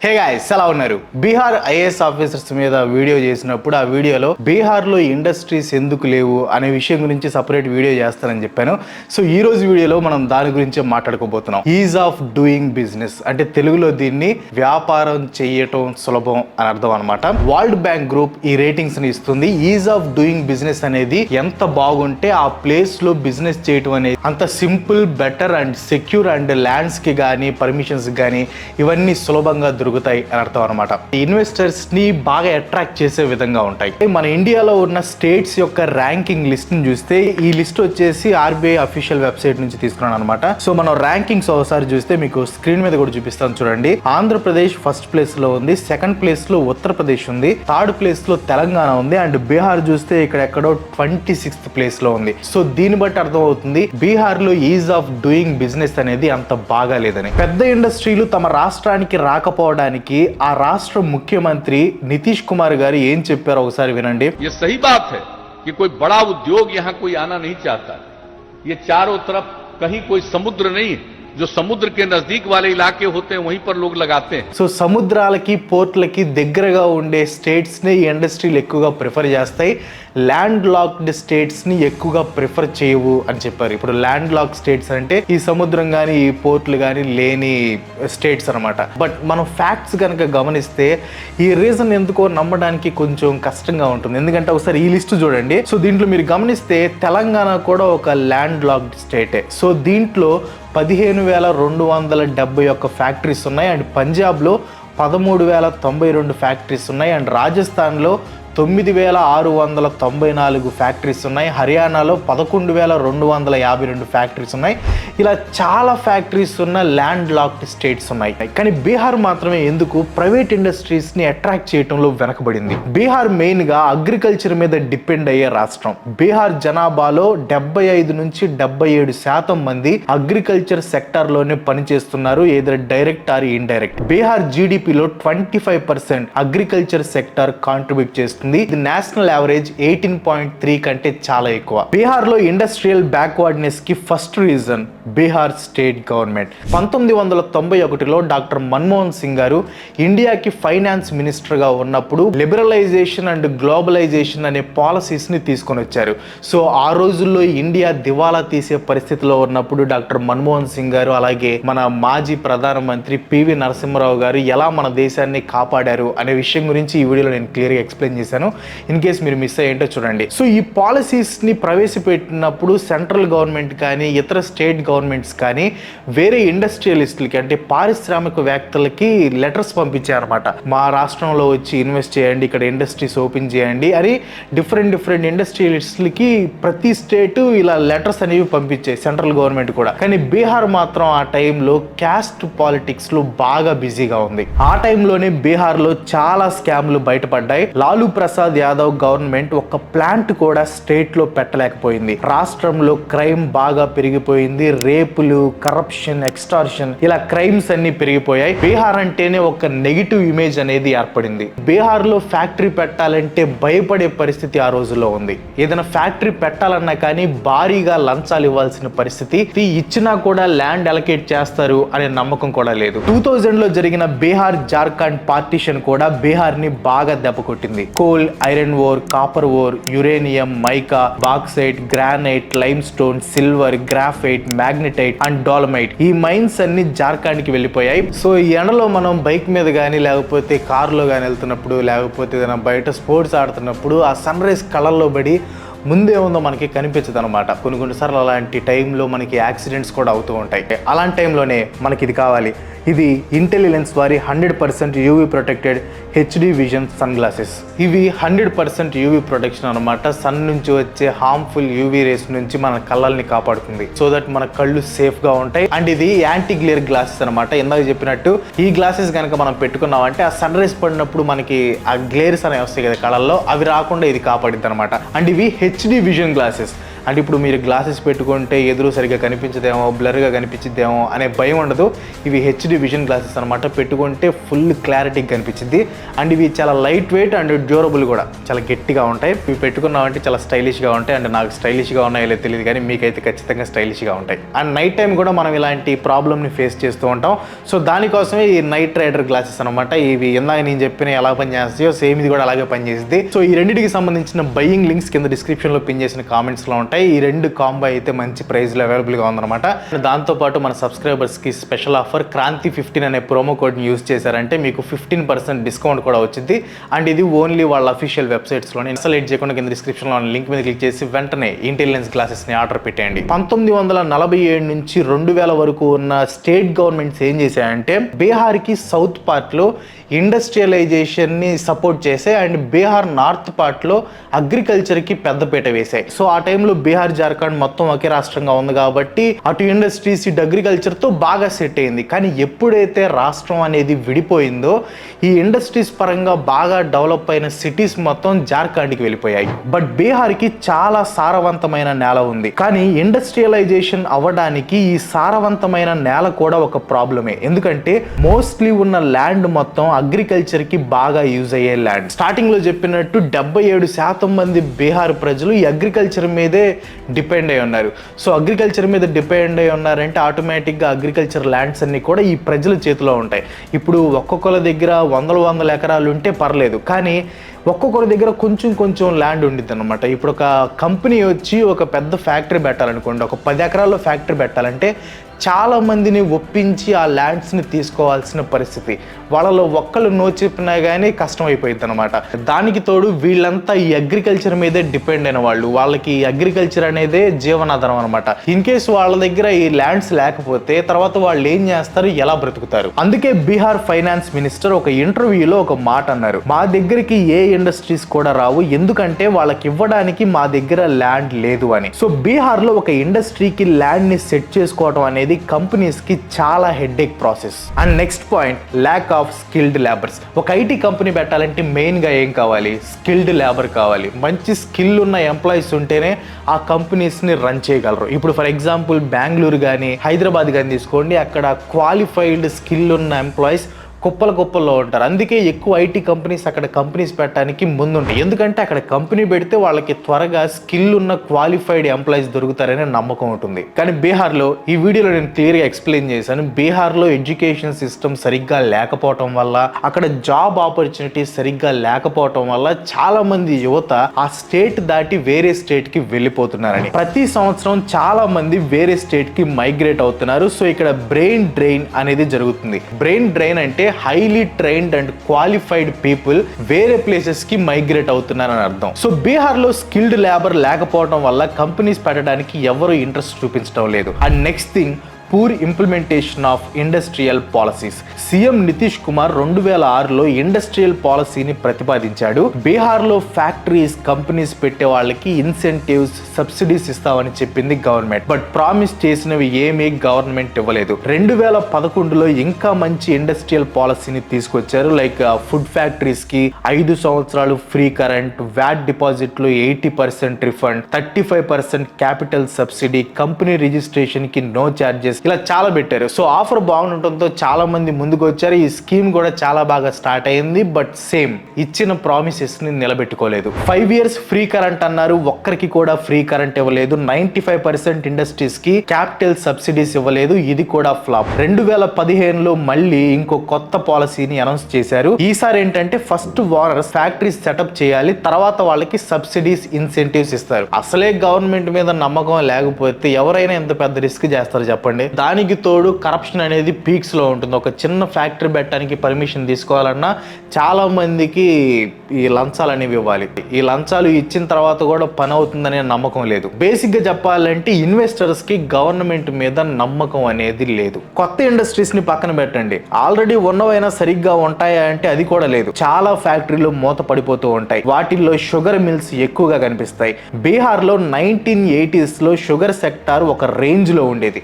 Hey guys, ఎలా ఉన్నారు? Bihar IAS officers మీద వీడియో చేసినప్పుడు ఆ వీడియోలో బీహార్లో ఇండస్ట్రీస్ ఎందుకు లేవు అనే విషయం గురించి సపరేట్ వీడియో చేస్తానని చెప్పాను. సో ఈ రోజు వీడియోలో మనం దాని గురించే మాట్లాడుకోబోతున్నాం. ఈజ్ ఆఫ్ డూయింగ్ బిజినెస్ అంటే తెలుగులో దీన్ని వ్యాపారం చేయటం సులభం అని అర్థం అనమాట. వరల్డ్ బ్యాంక్ గ్రూప్ ఈ రేటింగ్స్ ని ఇస్తుంది. ఈజ్ ఆఫ్ డూయింగ్ బిజినెస్ అనేది ఎంత బాగుంటే ఆ ప్లేస్ లో బిజినెస్ చేయటం అనేది అంత simple, better and secure and lands కి కానీ పర్మిషన్స్ కానీ ఇవన్నీ సులభంగా దొరుకుతాయి అని అర్థం అనమాట. ఇన్వెస్టర్స్ ని బాగా అట్రాక్ట్ చేసే విధంగా ఉంటాయి. మన ఇండియాలో ఉన్న స్టేట్స్ యొక్క ర్యాంకింగ్ లిస్ట్ ని చూస్తే ఈ లిస్ట్ వచ్చేసి ఆర్బీఐ అఫీషియల్ వెబ్సైట్ నుంచి తీసుకున్నాను అనమాట. సో మనం ర్యాంకింగ్స్ ఒకసారి చూస్తే మీకు స్క్రీన్ మీద కూడా చూపిస్తాను చూడండి. ఆంధ్రప్రదేశ్ ఫస్ట్ ప్లేస్ లో ఉంది, సెకండ్ ప్లేస్ లో ఉత్తరప్రదేశ్ ఉంది, థర్డ్ ప్లేస్ లో తెలంగాణ ఉంది అండ్ బీహార్ చూస్తే ఇక్కడ ఎక్కడో 26th ప్లేస్ లో ఉంది. సో దీన్ని బట్టి అర్థం అవుతుంది బీహార్ లో ఈజ్ ఆఫ్ డూయింగ్ బిజినెస్ అనేది అంత బాగా లేదని. పెద్ద ఇండస్ట్రీలు తమ రాష్ట్రానికి రాకపోవడానికి ఆ రాష్ట్ర ముఖ్యమంత్రి నితీష్ కుమార్ గారు ఏం చెప్పారో ఒకసారి వినండి. ये सही बात है कि कोई बड़ा उद्योग यहाँ कोई आना नहीं चाहता. ये चारों तरफ कहीं कोई समुद्र नहीं है. जो समुद्र के नजदीक वाले इलाके होते हैं वहीं पर लोग लगाते हैं. సో సముద్రాలకి పోర్ట్లకి దగ్గరగా ఉండే స్టేట్స్ ని ఇండస్ట్రీలు ఎక్కువగా ప్రిఫర్ చేస్తాయి, ల్యాండ్ లాక్డ్ స్టేట్స్ ని ఎక్కువగా ప్రిఫర్ చేయవు అని చెప్పారు. ఇప్పుడు ల్యాండ్ లాక్ స్టేట్స్ అంటే ఈ సముద్రం కానీ ఈ పోర్ట్లు కానీ లేని స్టేట్స్ అనమాట. బట్ మనం ఫ్యాక్ట్స్ కనుక గమనిస్తే ఈ రీజన్ ఎందుకో నమ్మడానికి కొంచెం కష్టంగా ఉంటుంది. ఎందుకంటే ఒకసారి ఈ లిస్ట్ చూడండి. సో దీంట్లో మీరు గమనిస్తే తెలంగాణ కూడా ఒక ల్యాండ్ లాక్డ్ స్టేటే. సో దీంట్లో 15,271 ఫ్యాక్టరీస్ ఉన్నాయి అండ్ పంజాబ్లో 13,092 ఫ్యాక్టరీస్ ఉన్నాయి అండ్ రాజస్థాన్లో 9,694 ఫ్యాక్టరీస్ ఉన్నాయి, హర్యానాలో 11,252 ఫ్యాక్టరీస్ ఉన్నాయి. ఇలా చాలా ఫ్యాక్టరీస్ ఉన్న ల్యాండ్ లాక్డ్ స్టేట్స్ ఉన్నాయి. కానీ బీహార్ మాత్రమే ఎందుకు ప్రైవేట్ ఇండస్ట్రీస్ ని అట్రాక్ట్ చేయడంలో వెనకబడింది? బీహార్ మెయిన్ గా అగ్రికల్చర్ మీద డిపెండ్ అయ్యే రాష్ట్రం. బీహార్ జనాభాలో 75 నుంచి 77% మంది అగ్రికల్చర్ సెక్టార్ లోనే పనిచేస్తున్నారు, ఏదైనా డైరెక్ట్ ఆర్ ఇండైరెక్ట్. బీహార్ జీడిపిలో 25% అగ్రికల్చర్ సెక్టార్ కాంట్రిబ్యూట్ చేస్తుంది. ఇది నేషనల్ యావరేజ్ 18.3 కంటే చాలా ఎక్కువ. బీహార్ లో ఇండస్ట్రియల్ బ్యాక్వర్డ్నెస్ కి first reason Bihar state government. 1991లో డాక్టర్ మన్మోహన్ సింగ్ గారు ఇండియాకి ఫైనాన్స్ మినిస్టర్ గా ఉన్నప్పుడు లిబరలైజేషన్ అండ్ గ్లోబలైజేషన్ అనే పాలసీస్ ని తీసుకొని వచ్చారు. సో ఆ రోజుల్లో ఇండియా దివాలా తీసే పరిస్థితిలో ఉన్నప్పుడు డాక్టర్ మన్మోహన్ సింగ్ గారు అలాగే మన మాజీ ప్రధానమంత్రి పివి నరసింహారావు గారు ఎలా మన దేశాన్ని కాపాడారు అనే విషయం గురించి ఈ వీడియోలో నేను క్లియర్గా ఎక్స్ప్లెయిన్ చేశాను. ఇన్ కేస్ మీరు మిస్ అయ్యేంటో చూడండి. సో ఈ పాలసీస్ ని ప్రవేశపెట్టినప్పుడు సెంట్రల్ గవర్నమెంట్ కానీ ఇతర స్టేట్ గవర్నమెంట్స్ కానీ వేరే ఇండస్ట్రియలిస్టులకి అంటే పారిశ్రామికవేత్తలకి లెటర్స్ పంపించారన్నమాట. మా రాష్ట్రంలో వచ్చి ఇన్వెస్ట్ చేయండి, ఇక్కడ ఇండస్ట్రీస్ ఓపెన్ చేయండి అని డిఫరెంట్ ఇండస్ట్రియలిస్టులకి ప్రతి స్టేట్ ఇలా లెటర్స్ అనేవి పంపించాయి, సెంట్రల్ గవర్నమెంట్ కూడా. కానీ బీహార్ మాత్రం ఆ టైంలో క్యాస్ట్ పాలిటిక్స్ లో బాగా బిజీగా ఉంది. ఆ టైంలోనే బీహార్ లో చాలా స్కామ్లు బయటపడ్డాయి. లాలూ ప్రసాద్ యాదవ్ గవర్నమెంట్ ఒక ప్లాంట్ కూడా స్టేట్ లో పెట్టలేకపోయింది. రాష్ట్రంలో క్రైమ్ బాగా పెరిగిపోయింది. రేపులు, కరప్షన్, ఎక్స్టార్షన్ ఇలా క్రైమ్స్ అన్ని పెరిగిపోయాయి. బీహార్ అంటేనే ఒక నెగిటివ్ ఇమేజ్ అనేది ఏర్పడింది. బీహార్ లో ఫ్యాక్టరీ పెట్టాలంటే భయపడే పరిస్థితి ఆ రోజుల్లో ఉంది. ఏదైనా ఫ్యాక్టరీ పెట్టాలన్నా కానీ భారీగా లంచాలు ఇవ్వాల్సిన పరిస్థితి, ఇచ్చినా కూడా ల్యాండ్ అలొకేట్ చేస్తారు అనే నమ్మకం కూడా లేదు. 2000లో జరిగిన బీహార్ జార్ఖండ్ పార్టీషన్ కూడా బీహార్ ని బాగా దెబ్బకొట్టింది. Coal, iron ore, copper ore, uranium, mica, bauxite, granite, limestone, silver, graphite, magnetite and dolomite ఈ మైన్స్ అన్ని జార్ఖండ్ కి వెళ్ళిపోయాయి. సో ఈ ఎండలో మనం బైక్ మీద కానీ లేకపోతే కారులో కానీ వెళ్తున్నప్పుడు లేకపోతే ఏదైనా బయట స్పోర్ట్స్ ఆడుతున్నప్పుడు ఆ సన్ రైజ్ కళ్ళల్లో పడి ముందే ఉందో మనకి కనిపించదు అనమాట. కొన్నిసార్లు అలాంటి టైంలో మనకి యాక్సిడెంట్స్ కూడా అవుతూ ఉంటాయి. అలాంటి టైంలోనే మనకి ఇది కావాలి. ఇది ఇంటెలిజెన్స్ వారి 100% UV protected HD vision sunglasses. ఇవి 100% యూవీ ప్రొటెక్షన్ అనమాట. సన్ నుంచి వచ్చే హార్మ్ఫుల్ యూవీ రేస్ నుంచి మన కళ్ళల్ని కాపాడుతుంది. సో దట్ మన కళ్ళు సేఫ్ గా ఉంటాయి. అండ్ ఇది యాంటీ గ్లేర్ గ్లాసెస్ అనమాట. ఇందాక చెప్పినట్టు ఈ గ్లాసెస్ కనుక మనం పెట్టుకున్నామంటే ఆ సన్ రైజ్ పడినప్పుడు మనకి ఆ గ్లేర్స్ అనేవి వస్తాయి కదా కళ్ళల్లో, అవి రాకుండా ఇది కాపాడిద్ది అనమాట. అండ్ ఇవి హెచ్డి విజన్ గ్లాసెస్ అంటే ఇప్పుడు మీరు గ్లాసెస్ పెట్టుకుంటే ఎదురు సరిగ్గా కనిపించదేమో, బ్లర్గా కనిపించిద్దేమో అనే భయం ఉండదు. ఇవి హెచ్డి విజన్ గ్లాసెస్ అనమాట. పెట్టుకుంటే ఫుల్ క్లారిటీగా కనిపించింది. అండ్ ఇవి చాలా లైట్ వెయిట్ అండ్ డ్యూరబుల్ కూడా, చాలా గట్టిగా ఉంటాయి. ఇవి పెట్టుకున్నామంటే చాలా స్టైలిష్గా ఉంటాయి. అండ్ నాకు స్టైలిష్గా ఉన్నాయో తెలియదు కానీ మీకైతే ఖచ్చితంగా స్టైలిష్గా ఉంటాయి. అండ్ నైట్ టైం కూడా మనం ఇలాంటి ప్రాబ్లమ్ని ఫేస్ చేస్తూ ఉంటాం. సో దానికోసమే ఈ నైట్ రైడర్ గ్లాసెస్ అనమాట. ఇవి ఇందాక నేను చెప్పిన ఎలా పనిచేస్తాయో సేమ్ ఇది కూడా అలాగే పనిచేస్తుంది. సో ఈ రెండింటికి సంబంధించిన బయింగ్ లింక్స్ కింద డిస్క్రిప్షన్లో పిన్ చేసిన కామెంట్స్లో ఉంటాయి. ఈ రెండు కాంబో అయితే మంచి ప్రైస్లో అవైలబుల్గా ఉందన్నమాట. దాంతోపాటు మన సబ్స్క్రైబర్స్కి స్పెషల్ ఆఫర్ క్రాంతి 15 అనే ప్రోమో కోడ్ని యూజ్ చేశారంటే మీకు 15% డిస్కౌంట్ కూడా వచ్చింది. అండ్ ఇది ఓన్లీ వాళ్ళ అఫీషియల్ వెబ్సైట్స్లోనే. ఇన్స్టాలేట్ చేయకుండా కింద డిస్క్రిప్షన్లో లింక్ మీద క్లిక్ చేసి వెంటనే ఇంటెలిజెన్స్ గ్లాసెస్ని ఆర్డర్ పెట్టేయండి. 1947 నుంచి 2000 వరకు ఉన్న స్టేట్ గవర్నమెంట్స్ ఏం చేశాయంటే బీహార్కి సౌత్ పార్ట్లో ఇండస్ట్రియలైజేషన్ని సపోర్ట్ చేసాయి అండ్ బీహార్ నార్త్ పార్ట్లో అగ్రికల్చర్కి పెద్దపీట వేసాయి. సో ఆ టైంలో బీహార్ జార్ఖండ్ మొత్తం ఒకే రాష్ట్రంగా ఉంది కాబట్టి అటు ఇండస్ట్రీస్ ఇటు అగ్రికల్చర్తో బాగా సెట్ అయింది. కానీ ఎప్పుడైతే రాష్ట్రం అనేది విడిపోయిందో ఈ ఇండస్ట్రీస్ పరంగా బాగా డెవలప్ అయిన సిటీస్ మొత్తం జార్ఖండ్కి వెళ్ళిపోయాయి. బట్ బీహార్కి చాలా సారవంతమైన నేల ఉంది. కానీ ఇండస్ట్రియలైజేషన్ అవ్వడానికి ఈ సారవంతమైన నేల కూడా ఒక ప్రాబ్లమే. ఎందుకంటే మోస్ట్లీ ఉన్న ల్యాండ్ మొత్తం అగ్రికల్చర్కి బాగా యూజ్ అయ్యే ల్యాండ్. స్టార్టింగ్లో చెప్పినట్టు 77% మంది బీహార్ ప్రజలు ఈ అగ్రికల్చర్ మీదే డిపెండ్ అయి ఉన్నారు. సో అగ్రికల్చర్ మీద డిపెండ్ అయి ఉన్నారంటే ఆటోమేటిక్గా అగ్రికల్చర్ ల్యాండ్స్ అన్ని కూడా ఈ ప్రజల చేతిలో ఉంటాయి. ఇప్పుడు ఒక్కొక్కరి దగ్గర వందల ఎకరాలు ఉంటే పర్లేదు, కానీ ఒక్కొక్కరి దగ్గర కొంచెం ల్యాండ్ ఉండిద్ది అనమాట. ఇప్పుడు ఒక కంపెనీ వచ్చి ఒక పెద్ద ఫ్యాక్టరీ పెట్టాలనుకోండి, ఒక 10 ఎకరాల్లో ఫ్యాక్టరీ పెట్టాలంటే చాలా మందిని ఒప్పించి ఆ ల్యాండ్స్ని తీసుకోవాల్సిన పరిస్థితి. వాళ్ళలో ఒక్కళ్ళు నో చెప్పినా కానీ కష్టం అయిపోయింది అనమాట. దానికి తోడు వీళ్ళంతా ఈ అగ్రికల్చర్ మీదే డిపెండ్ అయిన వాళ్ళు. వాళ్ళకి అగ్రికల్చర్ అనేదే జీవనాధారం అనమాట. ఇన్ కేసు వాళ్ళ దగ్గర ఈ ల్యాండ్స్ లేకపోతే తర్వాత వాళ్ళు ఏం చేస్తారు, ఎలా బ్రతుకుతారు? అందుకే బీహార్ ఫైనాన్స్ మినిస్టర్ ఒక ఇంటర్వ్యూలో ఒక మాట అన్నారు, మా దగ్గరికి ఏ ఇండస్ట్రీస్ కూడా రావు, ఎందుకంటే వాళ్ళకి ఇవ్వడానికి మా దగ్గర ల్యాండ్ లేదు అని. సో బీహార్లో ఒక ఇండస్ట్రీకి ల్యాండ్ని సెట్ చేసుకోవడం అనేది కంపెనీస్ కి చాలా headache process. And next point, lack of skilled labours. ఒక ఐటీ కంపెనీ పెట్టాలంటే మెయిన్ గా ఏం కావాలి? స్కిల్డ్ లేబర్ కావాలి. మంచి స్కిల్ ఉన్న ఎంప్లాయీస్ ఉంటేనే ఆ కంపెనీస్ ని రన్ చేయగలరు. ఇప్పుడు ఫర్ ఎగ్జాంపుల్ బెంగళూరు కానీ హైదరాబాద్ కానీ తీసుకోండి, అక్కడ క్వాలిఫైడ్ స్కిల్ ఉన్న ఎంప్లాయీస్ కుప్పల్లో ఉంటారు. అందుకే ఎక్కువ ఐటీ కంపెనీస్ అక్కడ కంపెనీస్ పెట్టడానికి ముందుంటాయి. ఎందుకంటే అక్కడ కంపెనీ పెడితే వాళ్ళకి త్వరగా స్కిల్ ఉన్న క్వాలిఫైడ్ ఎంప్లాయీస్ దొరుకుతారనే నమ్మకం ఉంటుంది. కానీ బీహార్లో ఈ వీడియోలో నేను క్లియర్గా ఎక్స్ప్లెయిన్ చేశాను. బీహార్లో ఎడ్యుకేషన్ సిస్టమ్ సరిగ్గా లేకపోవటం వల్ల, అక్కడ జాబ్ ఆపర్చునిటీస్ సరిగ్గా లేకపోవటం వల్ల చాలా మంది యువత ఆ స్టేట్ దాటి వేరే స్టేట్ కి వెళ్ళిపోతున్నారని. ప్రతి సంవత్సరం చాలా మంది వేరే స్టేట్ కి మైగ్రేట్ అవుతున్నారు. సో ఇక్కడ బ్రెయిన్ డ్రైన్ అనేది జరుగుతుంది. బ్రెయిన్ డ్రైన్ అంటే highly trained and qualified people వేరే ప్లేసెస్ కి మైగ్రేట్ అవుతున్నారని అర్థం. సో బీహార్ లో స్కిల్డ్ లేబర్ లేకపోవడం వల్ల కంపెనీస్ పెట్టడానికి ఎవరు ఇంట్రెస్ట్ చూపించడం లేదు. And next thing, poor implementation of industrial policies. CM Nitish Kumar 2006లో ఇండస్ట్రియల్ పాలసీని ప్రతిపాదించాడు. బీహార్లో ఫ్యాక్టరీస్ కంపెనీస్ పెట్టే వాళ్ళకి ఇన్సెంటివ్స్ సబ్సిడీస్ ఇస్తామని చెప్పింది గవర్నమెంట్. బట్ ప్రామిస్ చేసినవి ఏమీ గవర్నమెంట్ ఇవ్వలేదు. 2011లో ఇంకా మంచి ఇండస్ట్రియల్ పాలసీని తీసుకొచ్చారు. లైక్ ఫుడ్ ఫ్యాక్టరీస్ కి 5 సంవత్సరాలు ఫ్రీ కరెంట్, వ్యాట్ డిపాజిట్లు 80% refund, 35% capital subsidy, company registration కి నో ఛార్జెస్, ఇలా చాలా పెట్టారు. సో ఆఫర్ బాగుండటంతో చాలా మంది ముందుకు వచ్చారు. ఈ స్కీమ్ కూడా చాలా బాగా స్టార్ట్ అయింది. బట్ సేమ్ ఇచ్చిన ప్రామిసెస్ ని నిలబెట్టుకోలేదు. 5 years ఫ్రీ కరెంట్ అన్నారు, ఒక్కరికి కూడా ఫ్రీ కరెంట్ ఇవ్వలేదు. 95% ఇండస్ట్రీస్ కి క్యాపిటల్ సబ్సిడీస్ ఇవ్వలేదు, ఇది కూడా ఫ్లాప్. 2015లో మళ్ళీ ఇంకో కొత్త పాలసీని అనౌన్స్ చేశారు. ఈసారి ఏంటంటే ఫస్ట్ ఓనర్స్ ఫ్యాక్టరీస్ సెటప్ చేయాలి, తర్వాత వాళ్ళకి సబ్సిడీస్ ఇన్సెంటివ్స్ ఇస్తారు. అసలే గవర్నమెంట్ మీద నమ్మకం లేకపోతే ఎవరైనా ఎంత పెద్ద రిస్క్ చేస్తారు చెప్పండి. దానికి తోడు కరప్షన్ అనేది పీక్స్ లో ఉంటుంది. ఒక చిన్న ఫ్యాక్టరీ పెట్టడానికి పర్మిషన్ తీసుకోవాలన్నా చాలా మందికి ఈ లంచాలు అనేవి ఇవ్వాలి. ఈ లంచాలు ఇచ్చిన తర్వాత కూడా పని అవుతుందనే నమ్మకం లేదు. బేసిక్ గా చెప్పాలంటే ఇన్వెస్టర్స్ కి గవర్నమెంట్ మీద నమ్మకం అనేది లేదు. కొత్త ఇండస్ట్రీస్ ని పక్కన పెట్టండి, ఆల్రెడీ ఉన్నవైనా సరిగ్గా ఉంటాయా అంటే అది కూడా లేదు. చాలా ఫ్యాక్టరీలు మూత పడిపోతూ ఉంటాయి. వాటిల్లో షుగర్ మిల్స్ ఎక్కువగా కనిపిస్తాయి. బీహార్ లో 1980s లో షుగర్ సెక్టార్ ఒక రేంజ్ లో ఉండేది.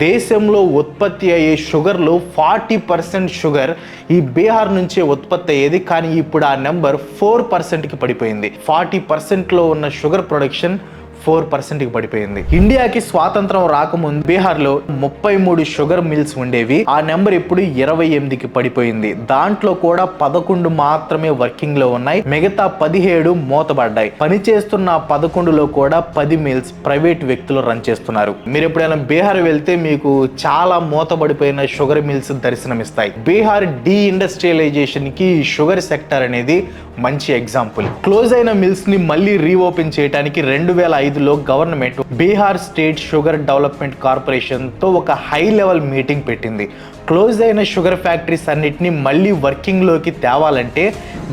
దేశంలో ఉత్పత్తి అయ్యే షుగర్లో 40% షుగర్ ఈ బీహార్ నుంచే ఉత్పత్తి అయ్యేది. కానీ ఇప్పుడు ఆ నెంబర్ 4%కి పడిపోయింది. 40%లో ఉన్న షుగర్ ప్రొడక్షన్ 4%కి పడిపోయింది. ఇండియాకి స్వాతంత్రం రాకముందు బీహార్లో 33 షుగర్ మిల్స్ ఉండేవి. ఆ నెంబర్ ఇప్పుడు 28కి పడిపోయింది. దాంట్లో కూడా 11 మాత్రమే వర్కింగ్ లో ఉన్నాయి, మిగతా 17 మూతబడ్డాయి. పనిచేస్తున్న 11లో కూడా 10 మిల్స్ ప్రైవేట్ వ్యక్తులు రన్ చేస్తున్నారు. మీరు ఎప్పుడైనా బీహార్ వెళ్తే మీకు చాలా మూతబడిపోయిన షుగర్ మిల్స్ దర్శనమిస్తాయి. బీహార్ డీఇండస్ట్రియలైజేషన్ కి షుగర్ సెక్టర్ అనేది మంచి ఎగ్జాంపుల్. క్లోజ్ అయిన మిల్స్ ని మళ్ళీ రీఓపెన్ చేయడానికి 2005లో government Bihar state sugar development corporation తో ఒక హై లెవెల్ మీటింగ్ పెట్టింది. క్లోజ్ అయిన షుగర్ ఫ్యాక్టరీస్ అన్నిటిని మళ్ళీ వర్కింగ్ లోకి తేవాలంటే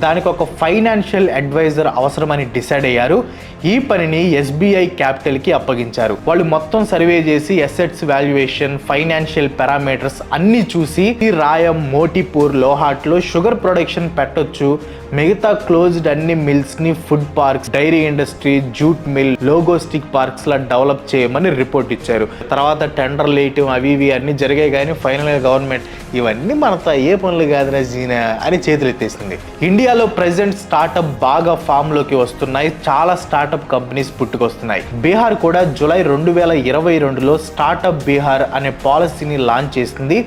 దానికి ఒక ఫైనాన్షియల్ అడ్వైజర్ అవసరమని డిసైడ్ అయ్యారు. ఈ పనిని SBI క్యాపిటల్ కి అప్పగించారు. వాళ్ళు మొత్తం సర్వే చేసి అసెట్స్ వాల్యుయేషన్, ఫైనాన్షియల్ పారామీటర్స్ అన్ని చూసి రాయం, మోటిపూర్, లోహాట్ లో షుగర్ ప్రొడక్షన్ పెట్టొచ్చు, మిగతా క్లోజ్డ్ అన్ని మిల్స్ ని food parks, dairy industry, jute mill, logistic parks లా డెవలప్ చేయమని రిపోర్ట్ ఇచ్చారు. తర్వాత టెండర్ లేయటం అవి ఇవి అన్ని జరిగాయి, కానీ ఫైనల్ గా గవర్నమెంట్ ఇవన్నీ మనతో ఏ పనులు కాదురా జీనా అని చేతులు ఎత్తేసింది. ఇండియాలో ప్రెసెంట్ స్టార్ట్అప్ బాగా ఫామ్ లోకి వస్తున్నాయి. చాలా స్టార్ట్అప్ కంపెనీస్ పుట్టుకొస్తున్నాయి. బీహార్ కూడా జూలై 2022లో స్టార్ట్అప్ బీహార్ అనే పాలసీని లాంచ్ చేసింది.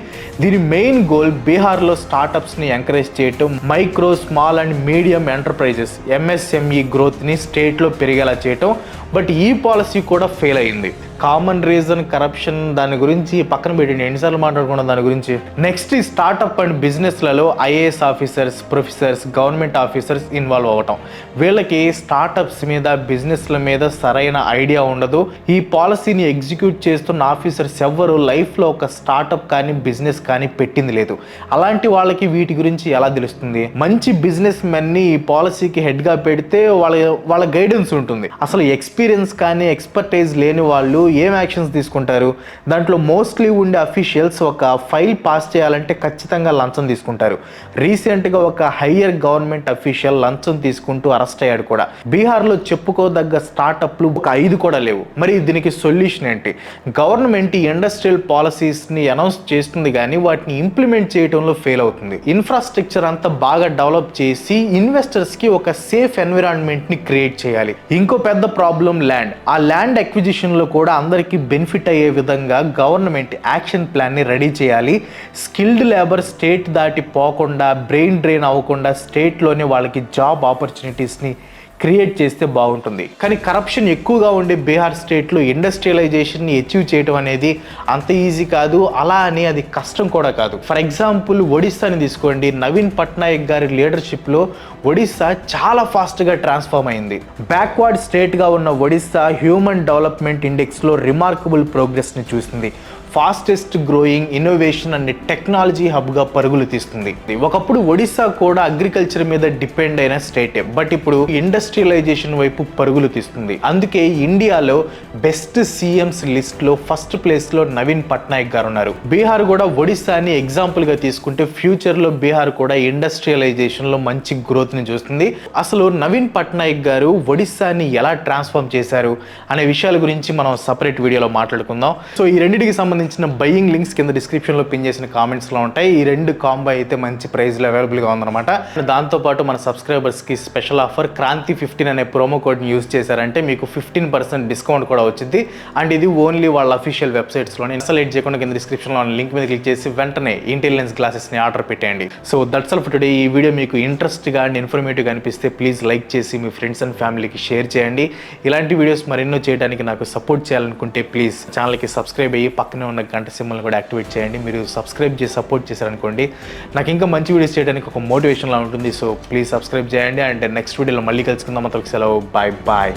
దీని మెయిన్ గోల్ బీహార్లో స్టార్ట్అప్స్ ని ఎంకరేజ్ చేయటం, micro, small and medium enterprises MSME growth ని స్టేట్ లో పెరిగేలా చేయటం. బట్ ఈ పాలసీ కూడా ఫెయిల్ అయింది. కామన్ రీజన్ కరప్షన్, దాని గురించి పక్కన పెట్టండి, ఎన్నిసార్లు మాట్లాడుకున్నాం దాని గురించి. నెక్స్ట్ ఈ స్టార్ట్అప్ అండ్ బిజినెస్లలో IAS officers, professors, government officers involve అవ్వటం. వీళ్ళకి స్టార్ట్అప్స్ మీద, బిజినెస్ల మీద సరైన ఐడియా ఉండదు. ఈ పాలసీని ఎగ్జిక్యూట్ చేస్తున్న ఆఫీసర్స్ ఎవ్వరు లైఫ్లో ఒక స్టార్ట్అప్ కానీ బిజినెస్ కానీ పెట్టింది లేదు. అలాంటి వాళ్ళకి వీటి గురించి ఎలా తెలుస్తుంది? మంచి బిజినెస్ మెన్ని ఈ పాలసీకి హెడ్గా పెడితే వాళ్ళ గైడెన్స్ ఉంటుంది. అసలు ఎక్స్పీరియన్స్ కానీ ఎక్స్పర్టైజ్ లేని వాళ్ళు ఏం యాక్షన్స్ తీసుకుంటారు? దాంట్లో మోస్ట్లీ ఉండే అఫీషియల్స్ ఒక ఫైల్ పాస్ చేయాలంటే ఖచ్చితంగా లంచం తీసుకుంటారు. రీసెంట్గా ఒక హయ్యర్ గవర్నమెంట్ అఫీషియల్ లంచం తీసుకుంటూ అరెస్ట్ అయ్యాడు కూడా. బీహార్లో చెప్పుకోదగ్గ స్టార్టప్లు ఒక 5 కూడా లేవు. మరి దీనికి సొల్యూషన్ ఏంటి? గవర్నమెంట్ ఈ ఇండస్ట్రియల్ పాలసీస్ని అనౌన్స్ చేస్తుంది కానీ వాటిని ఇంప్లిమెంట్ చేయడంలో ఫెయిల్ అవుతుంది. ఇన్ఫ్రాస్ట్రక్చర్ అంతా బాగా డెవలప్ చేసి ఇన్వెస్టర్స్కి ఒక సేఫ్ ఎన్విరాన్మెంట్ని క్రియేట్ చేయాలి. ఇంకో పెద్ద ప్రాబ్లం ల్యాండ్. ఆ ల్యాండ్ అక్విజిషన్లో కూడా అందరికీ బెనిఫిట్ అయ్యే విధంగా గవర్నమెంట్ యాక్షన్ ప్లాన్ని రెడీ చేయాలి. స్కిల్డ్ లేబర్ స్టేట్ దాటి పోకుండా, బ్రెయిన్ డ్రైన్ అవ్వకుండా స్టేట్లోనే వాళ్ళకి జాబ్ ఆపర్చునిటీస్ని క్రియేట్ చేస్తే బాగుంటుంది. కానీ కరప్షన్ ఎక్కువగా ఉండే బీహార్ స్టేట్లో ఇండస్ట్రియలైజేషన్ని అచీవ్ చేయడం అనేది అంత ఈజీ కాదు. అలా అని అది కష్టం కూడా కాదు. ఫర్ ఎగ్జాంపుల్ ఒడిస్సాని తీసుకోండి. నవీన్ పట్నాయక్ గారి లీడర్షిప్లో ఒడిస్సా చాలా ఫాస్ట్గా ట్రాన్స్ఫార్మ్ అయింది. బ్యాక్వర్డ్ స్టేట్గా ఉన్న ఒడిస్సా హ్యూమన్ డెవలప్మెంట్ ఇండెక్స్లో రిమార్కబుల్ ప్రోగ్రెస్ని చూసింది. Fastest growing innovation and technology హబ్గా పరుగులు తీస్తుంది. ఒకప్పుడు ఒడిస్సా కూడా అగ్రికల్చర్ మీద డిపెండ్ అయిన స్టేటే, బట్ ఇప్పుడు ఇండస్ట్రియలైజేషన్ వైపు పరుగులు తీస్తుంది. అందుకే ఇండియాలో బెస్ట్ CMs లిస్ట్లో ఫస్ట్ ప్లేస్లో నవీన్ పట్నాయక్ గారు ఉన్నారు. బీహార్ కూడా ఒడిస్సాని ఎగ్జాంపుల్గా తీసుకుంటే ఫ్యూచర్లో బీహార్ కూడా ఇండస్ట్రియలైజేషన్లో మంచి గ్రోత్ని చూస్తుంది. అసలు నవీన్ పట్నాయక్ గారు ఒడిస్సాని ఎలా ట్రాన్స్ఫార్మ్ చేశారు అనే విషయాల గురించి మనం సపరేట్ వీడియోలో మాట్లాడుకుందాం. సో ఈ రెండింటికి సంబంధించిన బయింగ్ లింక్స్ కింద డిస్క్రిప్షన్లో పిన్ చేసిన కామెంట్స్లో ఉంటాయి. ఈ 2 కాంబో అయితే మంచి ప్రైస్లో అవైలబుల్గా ఉందన్నమాట. దాంతోపాటు మన సబ్స్క్రైబర్స్కి స్పెషల్ ఆఫర్ క్రాంతి 15 అనే ప్రోమో కోడ్ని యూజ్ చేశారంటే మీకు 15% డిస్కౌంట్ కూడా వచ్చింది. అండ్ ఇది ఓన్లీ వాళ్ళ అఫీషియల్ వెబ్సైట్స్లోనే. ఇన్స్టాలేట్ చేయకుండా కింద డిస్క్రిప్షన్లో ఉన్న లింక్ మీద క్లిక్ చేసి వెంటనే ఇంటెలిజెన్స్ గ్లాసెస్ని ఆర్డర్ పెట్టేయండి. So that's all for today. ఈ వీడియో మీకు ఇంట్రెస్ట్గా అండ్ ఇన్ఫర్మేటివ్గా అనిపిస్తే ప్లీజ్ లైక్ చేసి మీ ఫ్రెండ్స్ అండ్ ఫ్యామిలీకి షేర్ చేయండి. ఇలాంటి వీడియోస్ మరెన్నో చేయడానికి నాకు సపోర్ట్ చేయాలనుకుంటే ప్లీజ్ ఛానల్కి సబ్స్క్రైబ్ అయ్యి పక్కనే ఉన్న గంట సింబల్ని కూడా యాక్టివేట్ చేయండి. మీరు సబ్స్క్రైబ్ చేసి సపోర్ట్ చేశారనుకోండి నాకు ఇంకా మంచి వీడియోస్ చేయడానికి ఒక మోటివేషన్లా ఉంటుంది. సో ప్లీజ్ సబ్స్క్రైబ్ చేయండి. అండ్ నెక్స్ట్ వీడియోలో మళ్ళీ కలుసుకుందాం. అంతవరకు సెలవు. Bye bye.